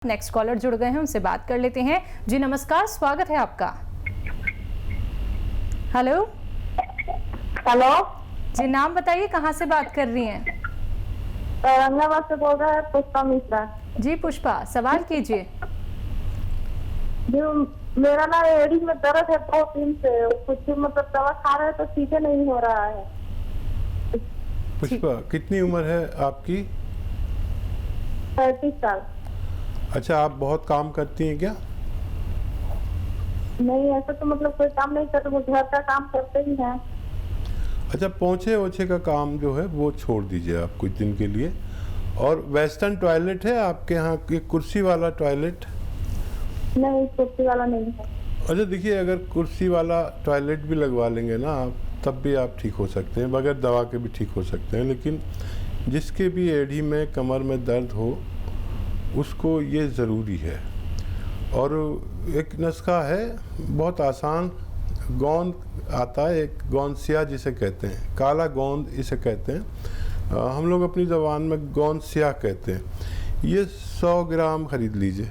Next collar जुड़ गए हैं, उनसे बात कर लेते हैं। जी नमस्कार, स्वागत है आपका। हेलो हेलो जी, नाम बताइए, कहाँ से बात कर रही हैं? औरंगाबाद से बोल रहा है पुष्पा मिश्रा। जी पुष्पा, सवाल कीजिए। जो मेरा ना एड़ी में दर्द है 2 दिन से, कुछ मतलब दवा खा रहे तो ठीक नहीं हो रहा है। पुष्पा, कितनी उम्र है आपकी? 35 साल। अच्छा, आप बहुत काम करती हैं क्या? नहीं, ऐसा तो मतलब कोई काम नहीं करते, वो घर का काम करते ही हैं। अच्छा, पोंछे ओछे का काम जो है वो छोड़ दीजिए आप कुछ दिन के लिए। और वेस्टर्न टॉयलेट है आपके यहाँ, की कुर्सी वाला टॉयलेट? नहीं, कुर्सी वाला नहीं है। अच्छा देखिए, अगर कुर्सी वाला टॉयलेट भी लगवा लेंगे ना आप, तब भी आप ठीक हो सकते हैं, बगैर दवा के भी ठीक हो सकते हैं। लेकिन जिसके भी एड़ी में कमर में दर्द हो उसको ये ज़रूरी है। और एक नुस्खा है बहुत आसान, गोंद आता है, एक गोंदसिया जिसे कहते हैं, काला गोंद इसे कहते हैं, हम लोग अपनी ज़बान में गोंदसिया कहते हैं। ये 100 ग्राम ख़रीद लीजिए,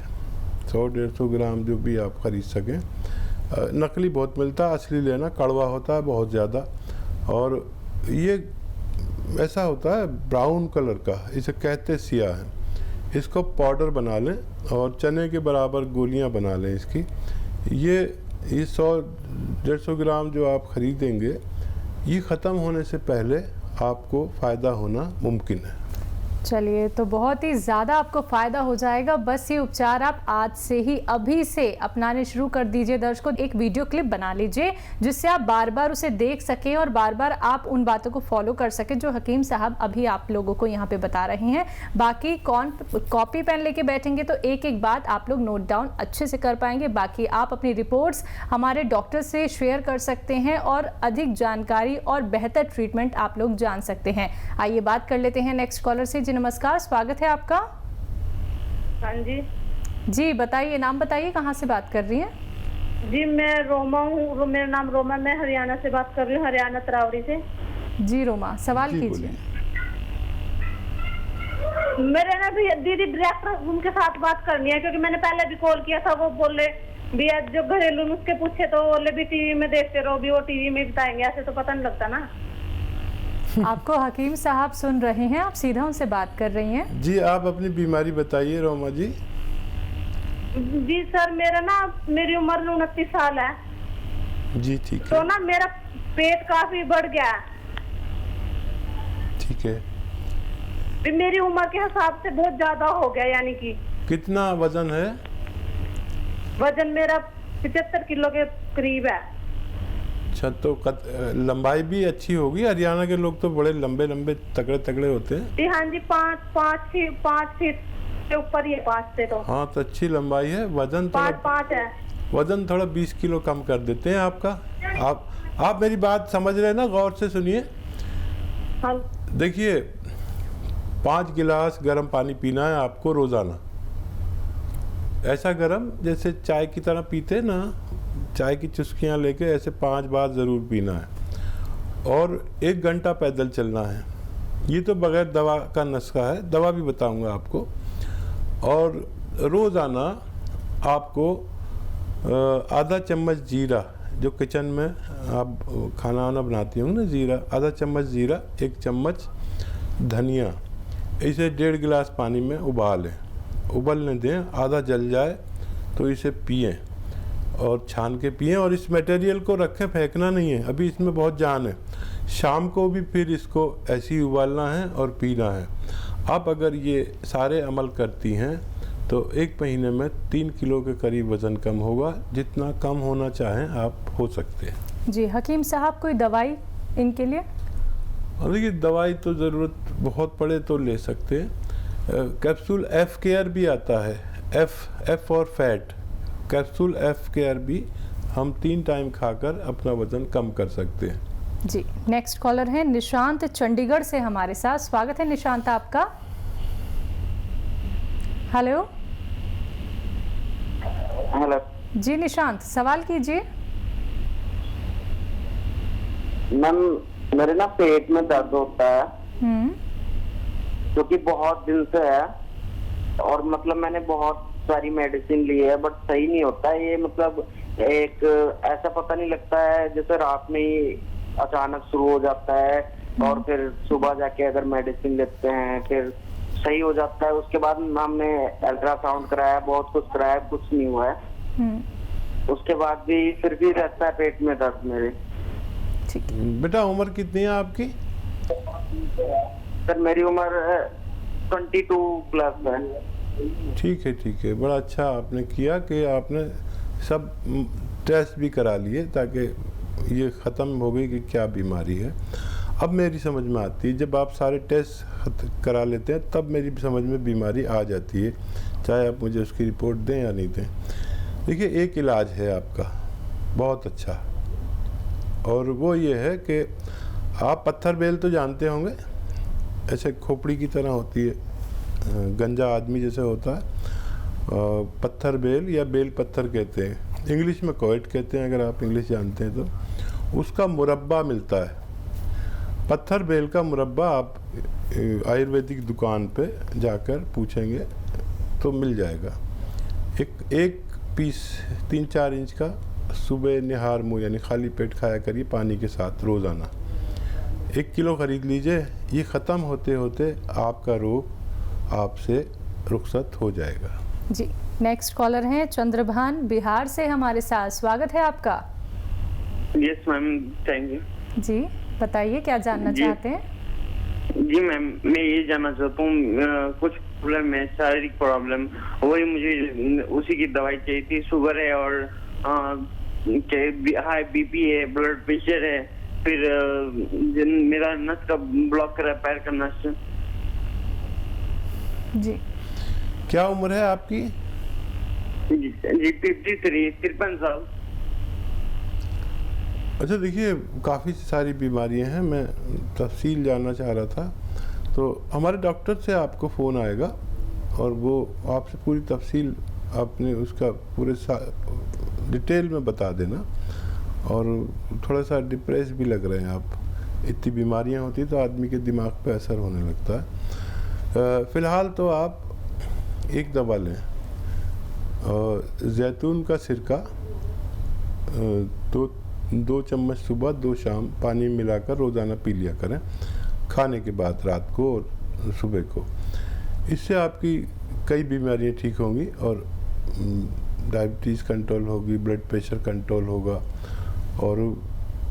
100-150 ग्राम जो भी आप ख़रीद सकें। नकली बहुत मिलता है, असली लेना, कड़वा होता है बहुत ज़्यादा। और ये ऐसा होता है ब्राउन कलर का, इसे कहते सिया है। इसको पाउडर बना लें और चने के बराबर गोलियां बना लें इसकी। ये 100-150 ग्राम जो आप ख़रीदेंगे, ये ख़त्म होने से पहले आपको फ़ायदा होना मुमकिन है। चलिए, तो बहुत ही ज़्यादा आपको फ़ायदा हो जाएगा। बस ये उपचार आप आज से ही, अभी से अपनाने शुरू कर दीजिए। दर्शकों, एक वीडियो क्लिप बना लीजिए जिससे आप बार बार उसे देख सकें और बार बार आप उन बातों को फॉलो कर सकें जो हकीम साहब अभी आप लोगों को यहाँ पे बता रहे हैं। बाकी कॉपी पेन लेके बैठेंगे तो एक एक बात आप लोग नोट डाउन अच्छे से कर पाएंगे। बाकी आप अपनी रिपोर्ट्स हमारे डॉक्टर से शेयर कर सकते हैं और अधिक जानकारी और बेहतर ट्रीटमेंट आप लोग जान सकते हैं। आइए बात कर लेते हैं नेक्स्ट कॉलर से। जी नमस्कार, स्वागत है आपका। हाँ जी। जी बताइए, नाम बताइए, कहाँ से बात कर रही हैं? जी मैं रोमा हूँ, मेरा नाम रोमा, मैं हरियाणा से बात कर रही हूँ, हरियाणा तरावड़ी से। जी रोमा, सवाल कीजिए। मेरे ना भी दीदी डायरेक्टर उनके साथ बात करनी है, क्योंकि मैंने पहले भी कॉल किया था, वो बोले भी जो घरेलू नुस्खे पूछे तो बोले भी टीवी में देखते रहो, भी वो टीवी में बताएंगे, ऐसे तो पता नहीं लगता ना। आपको हकीम साहब सुन रहे हैं, आप सीधा उनसे बात कर रही हैं। जी, आप अपनी बीमारी बताइए रोमा जी। जी सर, मेरी उम्र 29 साल है जी ठीक है। तो ना मेरा पेट काफी बढ़ गया है। ठीक है। मेरी उम्र के हिसाब से बहुत ज्यादा हो गया, यानी कि कितना वजन है? वजन मेरा 75 किलो के करीब है। अच्छा, तो लंबाई भी अच्छी होगी। हरियाणा के लोग तो बड़े लंबे लंबे तगड़े तगड़े होते हैं। जी हाँ जी, 5 फीट से ऊपर ही है, 5 से तो। हाँ, तो अच्छी लंबाई है। वजन 5 है। वजन थोड़ा 20 किलो कम कर देते हैं आपका। आप मेरी बात समझ रहे हैं ना? गौर से सुनिए। हाँ। देखिए, 5 गिलास गर्म पानी पीना है आपको रोज़ाना। ऐसा गर्म जैसे चाय की तरह पीते हैं ना, चाय की चुस्कियाँ लेके ऐसे 5 बार ज़रूर पीना है। और 1 घंटा पैदल चलना है। ये तो बगैर दवा का नुस्खा है, दवा भी बताऊंगा आपको। और रोज़ाना आपको आधा चम्मच जीरा, जो किचन में आप खाना वाना बनाती होंगे ना, जीरा, आधा चम्मच जीरा, 1 चम्मच धनिया, इसे 1.5 गिलास पानी में उबलने दें। आधा जल जाए तो इसे पिएं और छान के पिएं। और इस मटेरियल को रखें, फेंकना नहीं है, अभी इसमें बहुत जान है। शाम को भी फिर इसको ऐसे ही उबालना है और पीना है। आप अगर ये सारे अमल करती हैं तो 1 महीने में 3 किलो के करीब वज़न कम होगा। जितना कम होना चाहें आप हो सकते हैं। जी हकीम साहब, कोई दवाई इनके लिए? देखिए, दवाई तो ज़रूरत बहुत पड़े तो ले सकते हैं। कैप्सूल एफ केयर भी आता है, एफ और फैट, कैप्सूल एफ केयर भी हम 3 टाइम खाकर अपना वजन कम कर सकते हैं। जी नेक्स्ट कॉलर है निशांत, चंडीगढ़ से हमारे साथ। स्वागत है निशांत आपका। हेलो। हेलो जी निशांत, सवाल कीजिए। मैम, मेरे ना पेट में दर्द होता है जो कि बहुत दिन से है, और मतलब मैंने बहुत सारी मेडिसिन ली है बट सही नहीं होता है। ये मतलब एक ऐसा पता नहीं लगता है, जैसे रात में ही अचानक शुरू हो जाता है और फिर सुबह जाके अगर मेडिसिन लेते हैं फिर सही हो जाता है। उसके बाद हमने अल्ट्रासाउंड कराया, बहुत कुछ कराया, कुछ नहीं हुआ है। उसके बाद भी फिर भी रहता है पेट में दर्द मेरे। ठीक। बेटा उम्र कितनी है आपकी? सर मेरी उम्र 22 प्लस है। ठीक है, बड़ा अच्छा आपने किया कि आपने सब टेस्ट भी करा लिए ताकि ये ख़त्म हो गई कि क्या बीमारी है। अब मेरी समझ में आती है, जब आप सारे टेस्ट करा लेते हैं तब मेरी समझ में बीमारी आ जाती है, चाहे आप मुझे उसकी रिपोर्ट दें या नहीं दें। देखिए एक इलाज है आपका बहुत अच्छा, और वो ये है कि आप पत्थर बेल तो जानते होंगे, ऐसे खोपड़ी की तरह होती है, गंजा आदमी जैसे होता है, पत्थर बेल या बेल पत्थर कहते हैं, इंग्लिश में कोएट कहते हैं अगर आप इंग्लिश जानते हैं तो। उसका मुरब्बा मिलता है, पत्थर बेल का मुरब्बा आप आयुर्वेदिक दुकान पे जाकर पूछेंगे तो मिल जाएगा। एक पीस 3-4 इंच का सुबह निहार मुँह यानी खाली पेट खाया करिए पानी के साथ रोज़ाना। 1 किलो ख़रीद लीजिए, ये ख़त्म होते होते आपका रोग आपसे रुखसत हो जाएगा। जी, नेक्स्ट कॉलर हैं चंद्रभान बिहार से हमारे साथ, स्वागत है आपका। Yes ma'am, thank you. जी बताइए क्या जानना जी। चाहते हैं? जी मैम, मैं ये जानना चाहता हूँ कुछ प्रॉब्लम है, शारीरिक प्रॉब्लम, वही मुझे उसी की दवाई चाहिए थी। शुगर है और हाई बीपी है, ब्लड प्रेशर है, फिर मेरा नस का ब्लॉक करा है, पैर का नस। जी क्या उम्र है आपकी? जी 53 साल। अच्छा देखिए काफ़ी सारी बीमारियां हैं, मैं तफसील जानना चाह रहा था, तो हमारे डॉक्टर से आपको फ़ोन आएगा और वो आपसे पूरी तफसील आपने उसका पूरे डिटेल में बता देना। और थोड़ा सा डिप्रेस भी लग रहे हैं आप, इतनी बीमारियां होती तो आदमी के दिमाग पे असर होने लगता है। फ़िलहाल तो आप एक दवा लें, जैतून का सिरका 2 चम्मच सुबह 2 शाम पानी मिलाकर रोज़ाना पी लिया करें, खाने के बाद रात को और सुबह को। इससे आपकी कई बीमारियां ठीक होंगी और डायबिटीज़ कंट्रोल होगी, ब्लड प्रेशर कंट्रोल होगा और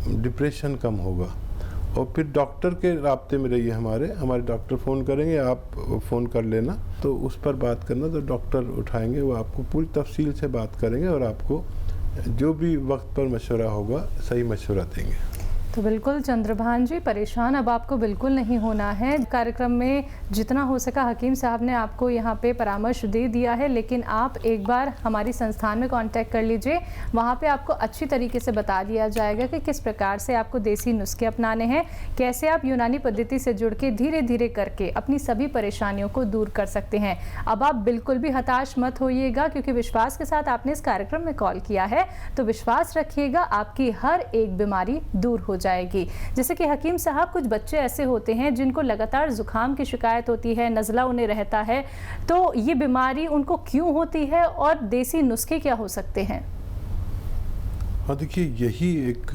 डिप्रेशन कम होगा। और फिर डॉक्टर के राब्ते में रहिए, हमारे डॉक्टर फ़ोन करेंगे, आप फ़ोन कर लेना तो उस पर बात करना, तो डॉक्टर उठाएंगे, वो आपको पूरी तफसील से बात करेंगे और आपको जो भी वक्त पर मशवरा होगा सही मशवरा देंगे। तो बिल्कुल चंद्रभान जी, परेशान अब आपको बिल्कुल नहीं होना है। कार्यक्रम में जितना हो सका हकीम साहब ने आपको यहाँ पे परामर्श दे दिया है, लेकिन आप एक बार हमारी संस्थान में कांटेक्ट कर लीजिए, वहाँ पे आपको अच्छी तरीके से बता दिया जाएगा कि किस प्रकार से आपको देसी नुस्खे अपनाने हैं, कैसे आप यूनानी पद्धति से जुड़ के धीरे धीरे करके अपनी सभी परेशानियों को दूर कर सकते हैं। अब आप बिल्कुल भी हताश मत होइएगा, क्योंकि विश्वास के साथ आपने इस कार्यक्रम में कॉल किया है, तो विश्वास रखिएगा आपकी हर एक बीमारी दूर हो जाएगी। जैसे कि हकीम साहब, कुछ बच्चे ऐसे होते हैं जिनको लगातार जुकाम की शिकायत होती है, नज़ला उन्हें रहता है, तो ये बीमारी उनको क्यों होती है और देसी नुस्खे क्या हो सकते हैं? हाँ देखिए, यही एक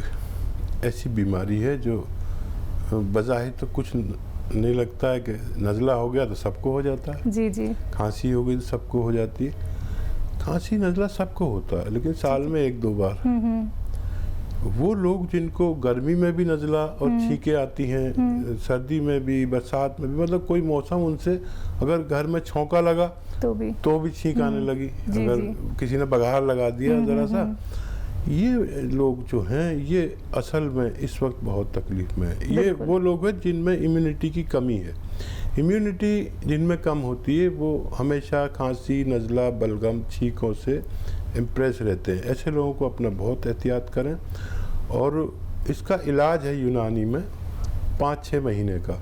ऐसी बीमारी है जो बज़ाहिर तो कुछ नहीं लगता है कि नज़ला हो गया तो सबको हो जाता है। जी जी। खांसी हो गई तो सबको हो जाती है, खांसी नज़ला सबको होता है, लेकिन साल में 1-2 बार। वो लोग जिनको गर्मी में भी नज़ला और छींकें आती हैं, सर्दी में भी, बरसात में भी, मतलब कोई मौसम उनसे अगर घर में छौंका लगा तो भी छींक आने लगी, अगर किसी ने बघार लगा दिया ज़रा सा, ये लोग जो हैं ये असल में इस वक्त बहुत तकलीफ में है। ये वो लोग हैं जिनमें इम्यूनिटी की कमी है। इम्यूनिटी जिनमें कम होती है वो हमेशा खांसी, नज़ला, बलगम, छींकों से इम्प्रेस रहते हैं। ऐसे लोगों को अपना बहुत एहतियात करें, और इसका इलाज है यूनानी में 5-6 महीने का।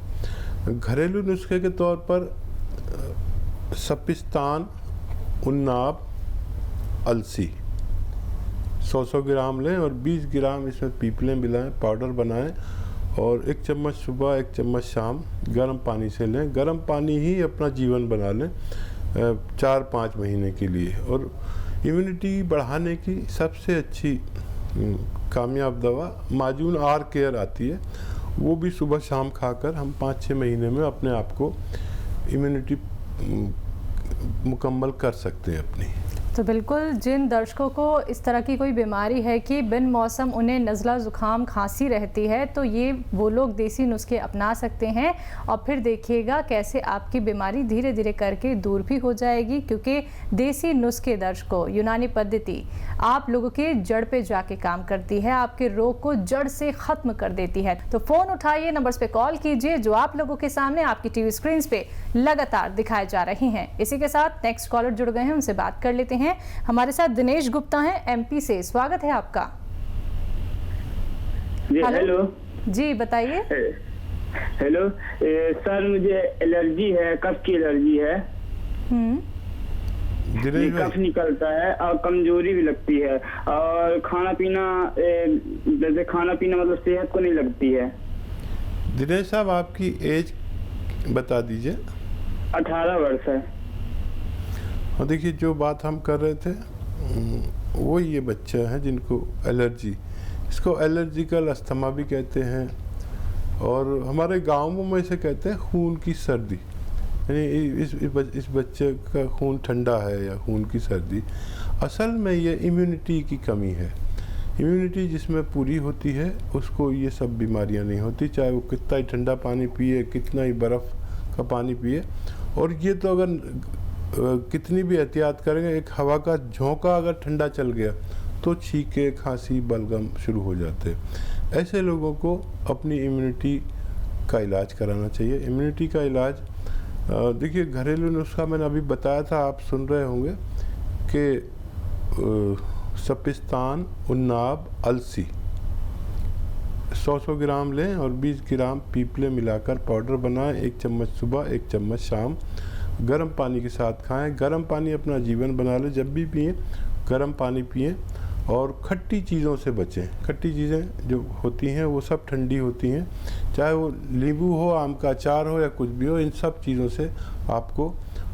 घरेलू नुस्खे के तौर पर सपिस्तान, उन्नाब, अलसी 100 ग्राम लें और 20 ग्राम इसमें पीपलें मिलाएं, पाउडर बनाएं, और 1 चम्मच सुबह 1 चम्मच शाम गर्म पानी से लें। गर्म पानी ही अपना जीवन बना लें। 4-5 महीने के लिए। और इम्यूनिटी बढ़ाने की सबसे अच्छी कामयाब दवा माजून आर केयर आती है, वो भी सुबह शाम खाकर हम 5-6 महीने में अपने आप को इम्यूनिटी मुकम्मल कर सकते हैं अपनी। तो बिल्कुल जिन दर्शकों को इस तरह की कोई बीमारी है कि बिन मौसम उन्हें नज़ला ज़ुकाम खांसी रहती है, तो ये वो लोग देसी नुस्खे अपना सकते हैं और फिर देखिएगा कैसे आपकी बीमारी धीरे धीरे करके दूर भी हो जाएगी, क्योंकि देसी नुस्खे दर्शकों, यूनानी पद्धति आप लोगों के जड़ पे जाके काम करती है, आपके रोग को जड़ से ख़त्म कर देती है। तो फ़ोन उठाइए, नंबर्स पे कॉल कीजिए जो आप लोगों के सामने आपकी टीवी स्क्रीन पे लगातार दिखाए जा रही हैं। इसी के साथ नेक्स्ट कॉलर जुड़ गए हैं, उनसे बात कर लेते हैं। हमारे साथ दिनेश गुप्ता हैं एमपी से, स्वागत है आपका। हेलो जी बताइए। हेलो सर, मुझे एलर्जी है, कफ की एलर्जी है। कफ निकलता है और कमजोरी भी लगती है, और खाना पीना जैसे खाना पीना मतलब सेहत को नहीं लगती है। दिनेश साहब, आपकी एज बता दीजिए। 18 वर्ष है। और देखिए, जो बात हम कर रहे थे वो ये बच्चे हैं जिनको एलर्जी, इसको एलर्जिकल अस्थमा भी कहते हैं, और हमारे गाँवों में इसे कहते हैं खून की सर्दी। यानी इस बच्चे का खून ठंडा है या खून की सर्दी, असल में ये इम्यूनिटी की कमी है। इम्यूनिटी जिसमें पूरी होती है उसको ये सब बीमारियां नहीं होती, चाहे वो कितना ही ठंडा पानी पिए, कितना ही बर्फ़ का पानी पिए। और ये तो अगर कितनी भी एहतियात करेंगे, एक हवा का झोंका अगर ठंडा चल गया तो छींके, खांसी, बलगम शुरू हो जाते हैं। ऐसे लोगों को अपनी इम्यूनिटी का इलाज कराना चाहिए। इम्यूनिटी का इलाज देखिए, घरेलू नुस्खा मैंने अभी बताया था, आप सुन रहे होंगे कि सपिस्तान, उन्नाब, अलसी 100 ग्राम लें और 20 ग्राम पीपले मिलाकर पाउडर बनाएं। 1 चम्मच सुबह, 1 चम्मच शाम, गर्म पानी के साथ खाएं। गर्म पानी अपना जीवन बना लें, जब भी पिएं गर्म पानी पिएं। और खट्टी चीज़ों से बचें। खट्टी चीज़ें जो होती हैं वो सब ठंडी होती हैं, चाहे वो नींबू हो, आम का अचार हो या कुछ भी हो, इन सब चीज़ों से आपको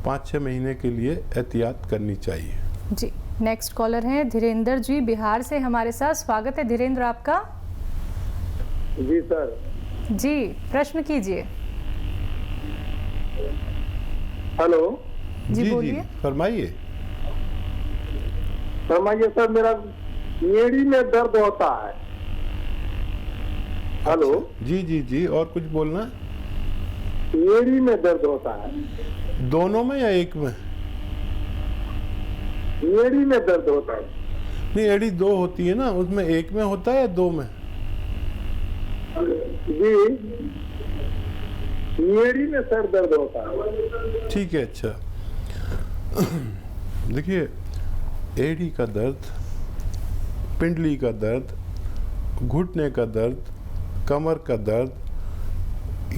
5-6 महीने के लिए एहतियात करनी चाहिए। जी, नेक्स्ट कॉलर हैं धीरेन्द्र जी बिहार से हमारे साथ, स्वागत है धीरेन्द्र आपका। जी सर। जी प्रश्न कीजिए। हेलो जी बोलिए। फरमाइए। फरमाइए सर, मेरा एड़ी में दर्द होता है। हेलो। जी जी जी, और कुछ बोलना? एड़ी में दर्द होता है। दोनों में या एक में? एड़ी में दर्द होता है। नहीं, एड़ी 2 होती है ना, उसमें एक में होता है या 2 में? जी, एड़ी में सर दर्द होता है। ठीक है, अच्छा। देखिए, एड़ी का दर्द, पिंडली का दर्द, घुटने का दर्द, कमर का दर्द,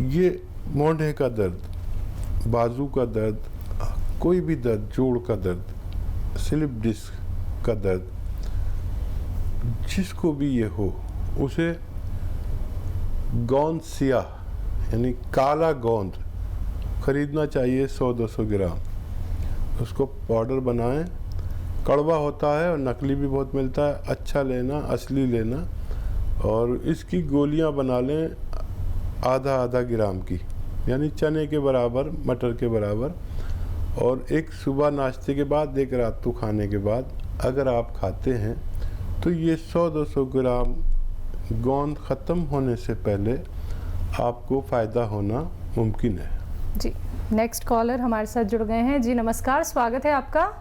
ये मोढ़े का दर्द, बाजू का दर्द, कोई भी दर्द, जोड़ का दर्द, स्लिप डिस्क का दर्द, जिसको भी ये हो उसे गोंद सियाह यानी काला गोंद खरीदना चाहिए 100-200 ग्राम। उसको पाउडर बनाएं। कड़वा होता है और नकली भी बहुत मिलता है, अच्छा लेना, असली लेना। और इसकी गोलियां बना लें आधा ग्राम की, यानी चने के बराबर, मटर के बराबर। और एक सुबह नाश्ते के बाद, एक रात को खाने के बाद अगर आप खाते हैं तो ये 100-200 ग्राम गोंद ख़त्म होने से पहले आपको फ़ायदा होना मुमकिन है। जी, नेक्स्ट कॉलर हमारे साथ जुड़ गए हैं। जी नमस्कार, स्वागत है आपका।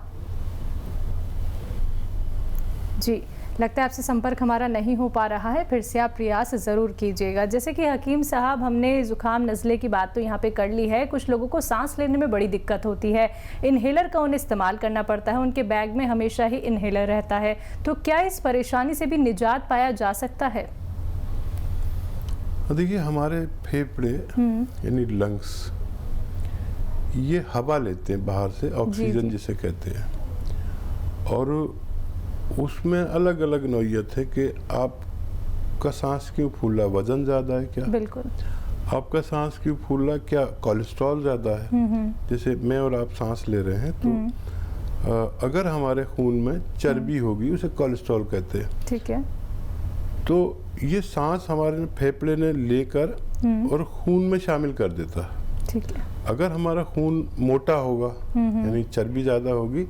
जी, लगता है आपसे संपर्क हमारा नहीं हो पा रहा है, फिर से आप प्रयास ज़रूर कीजिएगा। जैसे कि हकीम साहब, हमने ज़ुकाम नज़ले की बात तो यहाँ पे कर ली है। कुछ लोगों को सांस लेने में बड़ी दिक्कत होती है, इन्हेलर का उन्हें इस्तेमाल करना पड़ता है, उनके बैग में हमेशा ही इन्हेलर रहता है। तो क्या इस परेशानी से भी निजात पाया जा सकता है? देखिए, हमारे फेफड़े यानी लंग्स, ये हवा लेते हैं बाहर से, ऑक्सीजन जिसे कहते हैं। और उसमें अलग अलग नौइयत है कि आपका सांस क्यों फूला, वजन ज़्यादा है क्या? बिल्कुल। आपका सांस क्यों फूल रहा है? क्या कोलेस्ट्रॉल ज़्यादा है? जैसे मैं और आप सांस ले रहे हैं तो अगर हमारे खून में चर्बी होगी, उसे कोलेस्ट्रॉल कहते हैं। ठीक है। तो ये सांस हमारे फेफड़े ने लेकर और खून में शामिल कर देता है। ठीक है। अगर हमारा खून मोटा होगा, यानी चर्बी ज़्यादा होगी,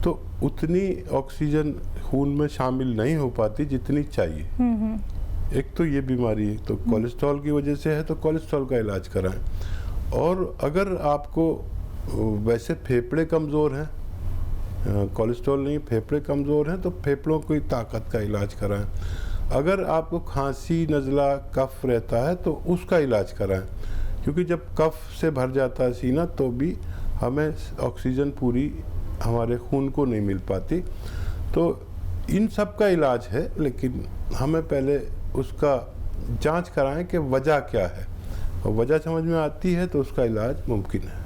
तो उतनी ऑक्सीजन खून में शामिल नहीं हो पाती जितनी चाहिए। एक तो ये बीमारी है, तो कोलेस्ट्रॉल की वजह से है तो कोलेस्ट्रॉल का इलाज कराएं। और अगर आपको वैसे फेफड़े कमज़ोर हैं, कोलेस्ट्रॉल नहीं, फेफड़े कमज़ोर हैं, तो फेफड़ों की ताकत का इलाज कराएं। अगर आपको खांसी, नज़ला, कफ रहता है तो उसका इलाज कराएं, क्योंकि जब कफ से भर जाता है सीना तो भी हमें ऑक्सीजन पूरी हमारे खून को नहीं मिल पाती। तो इन सब का इलाज है, लेकिन हमें पहले उसका जांच कराएं कि वजह क्या है, और वजह समझ में आती है तो उसका इलाज मुमकिन है।